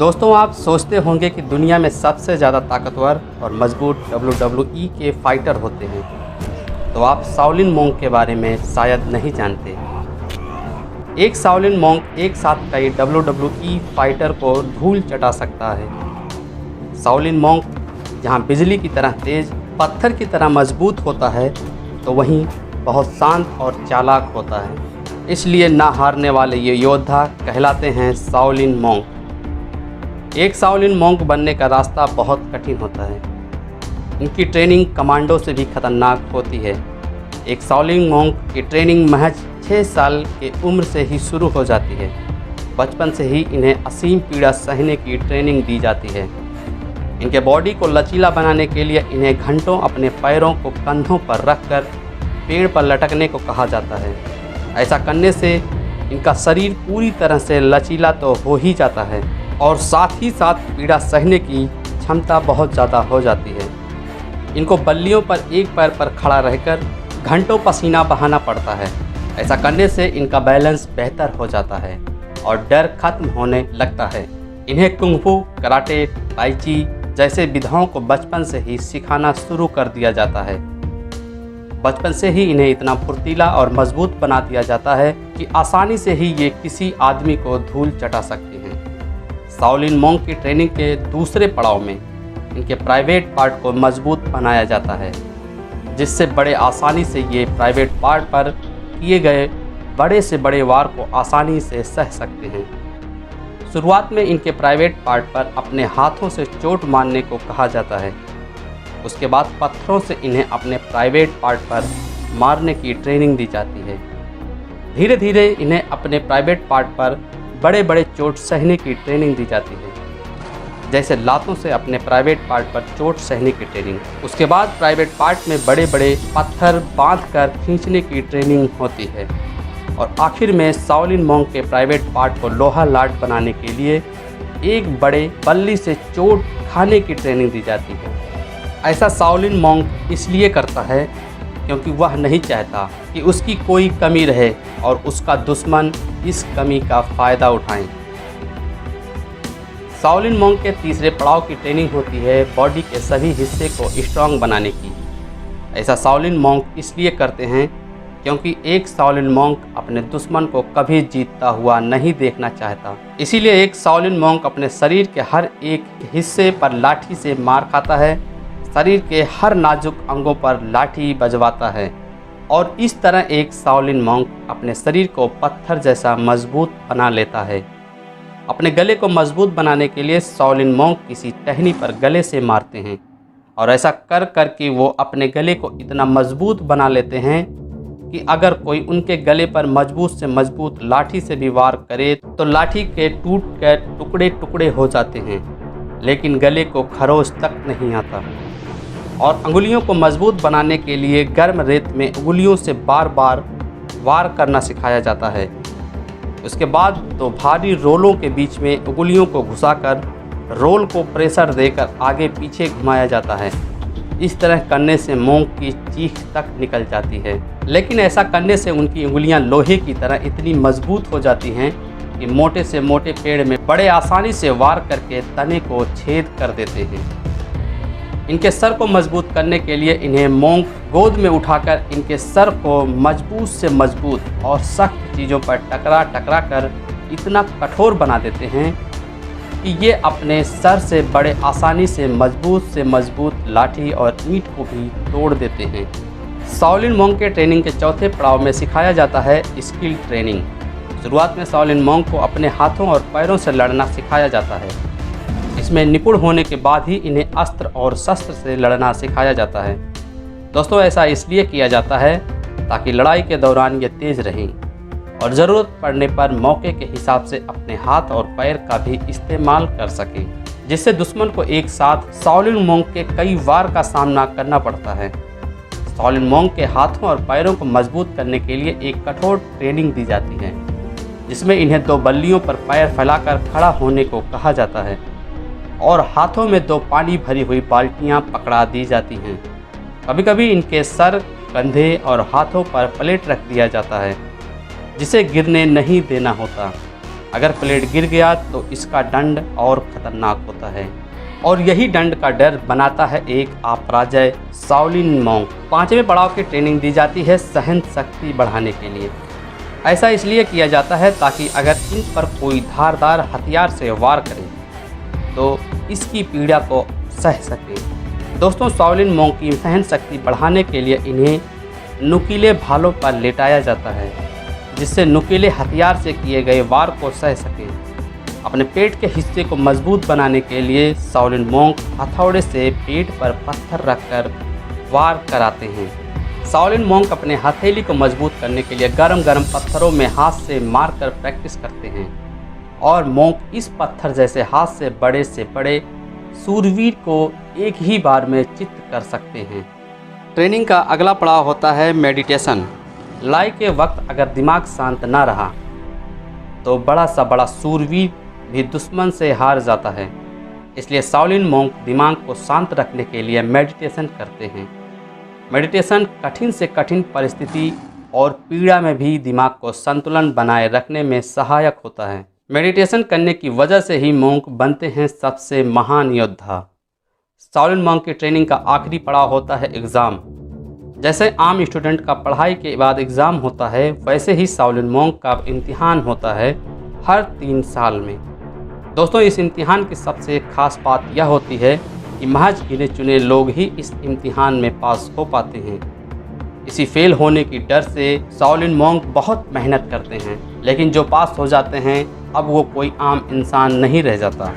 दोस्तों, आप सोचते होंगे कि दुनिया में सबसे ज़्यादा ताकतवर और मजबूत WWE के फाइटर होते हैं, तो आप शाओलिन मोंक के बारे में शायद नहीं जानते। एक शाओलिन मोंक एक साथ कई WWE फाइटर को धूल चटा सकता है। शाओलिन मोंक जहां बिजली की तरह तेज, पत्थर की तरह मजबूत होता है, तो वहीं बहुत शांत और चालाक होता है। इसलिए ना हारने वाले ये योद्धा कहलाते हैं शाओलिन मोंक। एक शाओलिन मोंक बनने का रास्ता बहुत कठिन होता है। इनकी ट्रेनिंग कमांडो से भी खतरनाक होती है। एक शाओलिन मोंक की ट्रेनिंग महज 6 साल की उम्र से ही शुरू हो जाती है। बचपन से ही इन्हें असीम पीड़ा सहने की ट्रेनिंग दी जाती है। इनके बॉडी को लचीला बनाने के लिए इन्हें घंटों अपने पैरों को कंधों पर रखकर पेड़ पर लटकने को कहा जाता है। ऐसा करने से इनका शरीर पूरी तरह से लचीला तो हो ही जाता है और साथ ही साथ पीड़ा सहने की क्षमता बहुत ज़्यादा हो जाती है। इनको बल्लियों पर एक पैर पर खड़ा रहकर घंटों पसीना बहाना पड़ता है। ऐसा करने से इनका बैलेंस बेहतर हो जाता है और डर खत्म होने लगता है। इन्हें कुंग-फू, कराटे, ताई ची जैसे विधाओं को बचपन से ही सिखाना शुरू कर दिया जाता है। बचपन से ही इन्हें इतना फुर्तीला और मजबूत बना दिया जाता है कि आसानी से ही ये किसी आदमी को धूल चटा सकते हैं। शाओलिन मोंक की ट्रेनिंग के दूसरे पड़ाव में इनके प्राइवेट पार्ट को मजबूत बनाया जाता है, जिससे बड़े आसानी से ये प्राइवेट पार्ट पर किए गए बड़े से बड़े वार को आसानी से सह सकते हैं। शुरुआत में इनके प्राइवेट पार्ट पर अपने हाथों से चोट मारने को कहा जाता है। उसके बाद पत्थरों से इन्हें अपने प्राइवेट पार्ट पर मारने की ट्रेनिंग दी जाती है। धीरे धीरे इन्हें अपने प्राइवेट पार्ट पर बड़े बड़े चोट सहने की ट्रेनिंग दी जाती है, जैसे लातों से अपने प्राइवेट पार्ट पर चोट सहने की ट्रेनिंग। उसके बाद प्राइवेट पार्ट में बड़े बड़े पत्थर बांधकर खींचने की ट्रेनिंग होती है और आखिर में शाओलिन मोंक के प्राइवेट पार्ट को लोहा लाट बनाने के लिए एक बड़े बल्ली से चोट खाने की ट्रेनिंग दी जाती है। ऐसा शाओलिन मोंक इसलिए करता है क्योंकि वह नहीं चाहता कि उसकी कोई कमी रहे और उसका दुश्मन इस कमी का फ़ायदा उठाएं। शाओलिन मोंक के तीसरे पड़ाव की ट्रेनिंग होती है बॉडी के सभी हिस्से को स्ट्रांग बनाने की। ऐसा शाओलिन मोंक इसलिए करते हैं क्योंकि एक शाओलिन मोंक अपने दुश्मन को कभी जीतता हुआ नहीं देखना चाहता। इसीलिए एक शाओलिन मोंक अपने शरीर के हर एक हिस्से पर लाठी से मार खाता है, शरीर के हर नाजुक अंगों पर लाठी बजवाता है और इस तरह एक शाओलिन मोंक अपने शरीर को पत्थर जैसा मजबूत बना लेता है। अपने गले को मजबूत बनाने के लिए शाओलिन मोंक किसी टहनी पर गले से मारते हैं और ऐसा कर कर के वो अपने गले को इतना मजबूत बना लेते हैं कि अगर कोई उनके गले पर मजबूत से मजबूत लाठी से भी वार करे तो लाठी के टूट कर टुकड़े टुकड़े हो जाते हैं, लेकिन गले को खरोच तक नहीं आता। और अंगुलियों को मजबूत बनाने के लिए गर्म रेत में उंगलियों से बार बार वार करना सिखाया जाता है। उसके बाद तो भारी रोलों के बीच में उंगलियों को घुसाकर रोल को प्रेशर देकर आगे पीछे घुमाया जाता है। इस तरह करने से मोंक की चीख तक निकल जाती है, लेकिन ऐसा करने से उनकी उंगलियां लोहे की तरह इतनी मजबूत हो जाती हैं कि मोटे से मोटे पेड़ में बड़े आसानी से वार करके तने को छेद कर देते हैं। इनके सर को मजबूत करने के लिए इन्हें मोंक गोद में उठाकर इनके सर को मजबूत से मजबूत और सख्त चीज़ों पर टकरा टकरा कर इतना कठोर बना देते हैं कि ये अपने सर से बड़े आसानी से मजबूत लाठी और ईंट को भी तोड़ देते हैं। शाओलिन मोंक के ट्रेनिंग के चौथे पड़ाव में सिखाया जाता है स्किल ट्रेनिंग। शुरुआत में शाओलिन मोंक को अपने हाथों और पैरों से लड़ना सिखाया जाता है। इसमें निपुण होने के बाद ही इन्हें अस्त्र और शस्त्र से लड़ना सिखाया जाता है। दोस्तों, ऐसा इसलिए किया जाता है ताकि लड़ाई के दौरान ये तेज रहें और ज़रूरत पड़ने पर मौके के हिसाब से अपने हाथ और पैर का भी इस्तेमाल कर सकें, जिससे दुश्मन को एक साथ शाओलिन मोंक के कई वार का सामना करना पड़ता है। शाओलिन मोंक के हाथों और पैरों को मजबूत करने के लिए एक कठोर ट्रेनिंग दी जाती है, जिसमें इन्हें 2 बल्लियों पर पैर फैलाकर खड़ा होने को कहा जाता है और हाथों में 2 पानी भरी हुई बाल्टियां पकड़ा दी जाती हैं। कभी कभी इनके सर, कंधे और हाथों पर प्लेट रख दिया जाता है, जिसे गिरने नहीं देना होता। अगर प्लेट गिर गया तो इसका दंड और खतरनाक होता है, और यही दंड का डर बनाता है एक अपराजय शाओलिन मॉन्क। 5वें पड़ाव की ट्रेनिंग दी जाती है सहन शक्ति बढ़ाने के लिए। ऐसा इसलिए किया जाता है ताकि अगर इन पर कोई धारदार हथियार से वार करे तो इसकी पीड़ा को सह सके। दोस्तों, शाओलिन मॉन्क की सहन शक्ति बढ़ाने के लिए इन्हें नुकीले भालों पर लेटाया जाता है, जिससे नुकीले हथियार से किए गए वार को सह सके। अपने पेट के हिस्से को मजबूत बनाने के लिए शाओलिन मॉन्क हथौड़े से पेट पर पत्थर रखकर वार कराते हैं। शाओलिन मॉन्क अपने हथेली को मजबूत करने के लिए गरम पत्थरों में हाथ से मारकर प्रैक्टिस करते हैं, और मॉन्क इस पत्थर जैसे हाथ से बड़े सूरवीर को एक ही बार में चित्त कर सकते हैं। ट्रेनिंग का अगला पड़ाव होता है मेडिटेशन। लड़ाई के वक्त अगर दिमाग शांत ना रहा तो बड़ा सूरवीर भी दुश्मन से हार जाता है। इसलिए शाओलिन मॉन्क दिमाग को शांत रखने के लिए मेडिटेशन करते हैं। मेडिटेशन कठिन से कठिन परिस्थिति और पीड़ा में भी दिमाग को संतुलन बनाए रखने में सहायक होता है। मेडिटेशन करने की वजह से ही मॉन्क बनते हैं सबसे महान योद्धा। शाओलिन मॉन्क की ट्रेनिंग का आखिरी पड़ाव होता है एग्ज़ाम। जैसे आम स्टूडेंट का पढ़ाई के बाद एग्ज़ाम होता है, वैसे ही शाओलिन मॉन्क का इम्तिहान होता है हर 3 साल में। दोस्तों, इस इम्तिहान की सबसे खास बात यह होती है कि महज गिने चुने लोग ही इस इम्तिहान में पास हो पाते हैं। इसी फेल होने की डर से शाओलिन मॉन्क बहुत मेहनत करते हैं, लेकिन जो पास हो जाते हैं अब वो कोई आम इंसान नहीं रह जाता।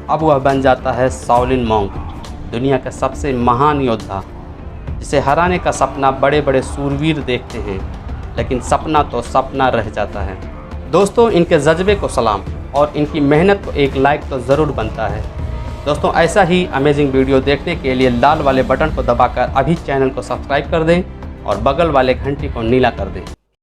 अब वह बन जाता है शाओलिन मॉन्क, दुनिया का सबसे महान योद्धा, जिसे हराने का सपना बड़े सूरवीर देखते हैं, लेकिन सपना तो सपना रह जाता है। दोस्तों, इनके जज्बे को सलाम, और इनकी मेहनत को एक लाइक तो ज़रूर बनता है। दोस्तों, ऐसा ही अमेजिंग वीडियो देखने के लिए लाल वाले बटन को दबाकर अभी चैनल को सब्सक्राइब कर दें और बगल वाले घंटी को नीला कर दें।